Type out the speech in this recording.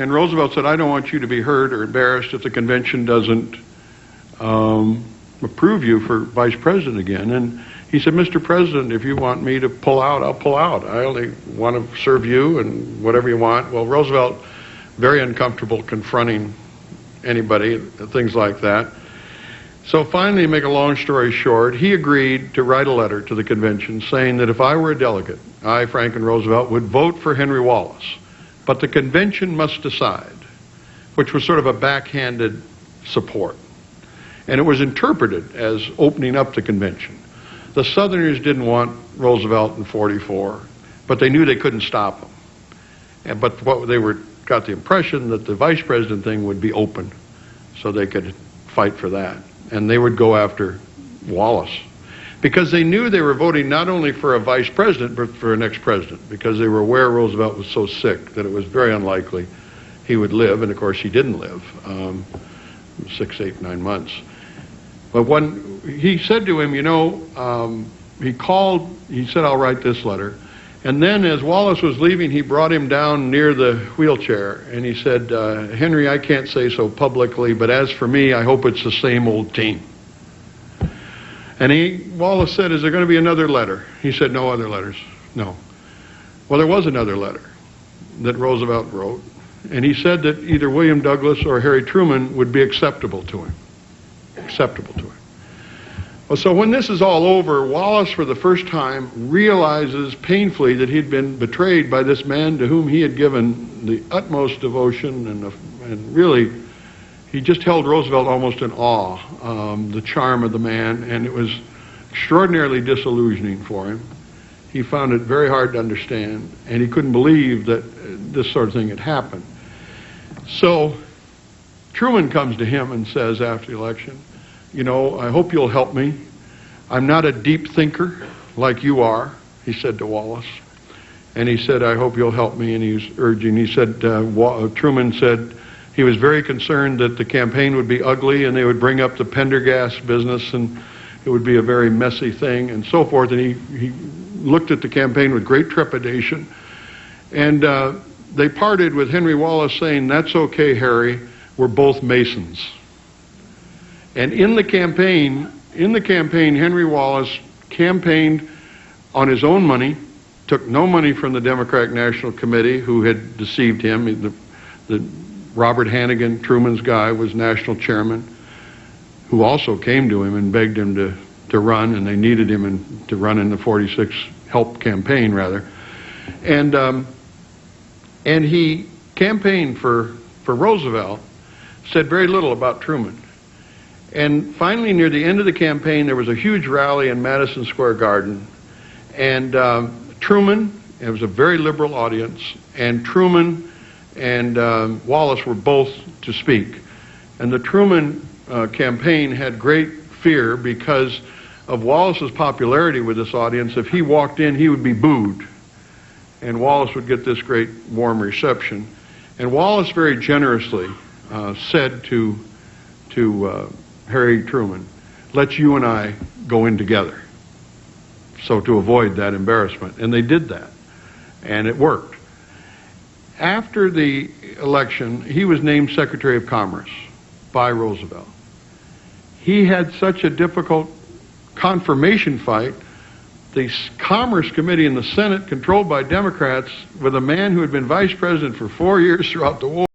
And Roosevelt said, I don't want you to be hurt or embarrassed if the convention doesn't approve you for vice president again. And he said, Mr. President, if you want me to pull out, I'll pull out. I only want to serve you and whatever you want. Well, Roosevelt, very uncomfortable confronting anybody, things like that. So finally, to make a long story short, he agreed to write a letter to the convention saying that if I were a delegate, I, Franklin Roosevelt, would vote for Henry Wallace. But the convention must decide, which was sort of a backhanded support. And it was interpreted as opening up the convention. The Southerners didn't want Roosevelt in '44, but they knew they couldn't stop him. But got the impression that the vice president thing would be open, so they could fight for that. And they would go after Wallace, because they knew they were voting not only for a vice president, but for a next president, because they were aware Roosevelt was so sick that it was very unlikely he would live, and of course he didn't live, 6, 8, 9 months. But when he said to him, he said, I'll write this letter. And then as Wallace was leaving, he brought him down near the wheelchair, and he said, Henry, I can't say so publicly, but as for me, I hope it's the same old team. And Wallace said, is there going to be another letter? He said, no other letters, no. Well, there was another letter that Roosevelt wrote, and he said that either William Douglas or Harry Truman would be acceptable to him. Well, so when this is all over, Wallace, for the first time, realizes painfully that he'd been betrayed by this man to whom he had given the utmost devotion, and really, he just held Roosevelt almost in awe, the charm of the man, and it was extraordinarily disillusioning for him. He found it very hard to understand, and he couldn't believe that this sort of thing had happened. So Truman comes to him and says after the election, I hope you'll help me. I'm not a deep thinker like you are, he said to Wallace. And he said, I hope you'll help me. And he was urging, he said, Truman said he was very concerned that the campaign would be ugly and they would bring up the Pendergast business and it would be a very messy thing and so forth. And he looked at the campaign with great trepidation. And they parted with Henry Wallace saying, that's okay, Harry, we're both Masons. And in the campaign, Henry Wallace campaigned on his own money, took no money from the Democratic National Committee, who had deceived him. The Robert Hannigan, Truman's guy, was national chairman, who also came to him and begged him to run, and they needed him to run in the '46 help campaign, rather. And he campaigned for Roosevelt, said very little about Truman. And finally, near the end of the campaign, there was a huge rally in Madison Square Garden. And Truman, it was a very liberal audience, and Truman and Wallace were both to speak. And the Truman campaign had great fear because of Wallace's popularity with this audience. If he walked in, he would be booed. And Wallace would get this great warm reception. And Wallace very generously said to Harry Truman, let's you and I go in together, so to avoid that embarrassment. And they did that, and it worked. After the election, he was named Secretary of Commerce by Roosevelt. He had such a difficult confirmation fight. The Commerce Committee in the Senate, controlled by Democrats, with a man who had been vice president for 4 years throughout the war,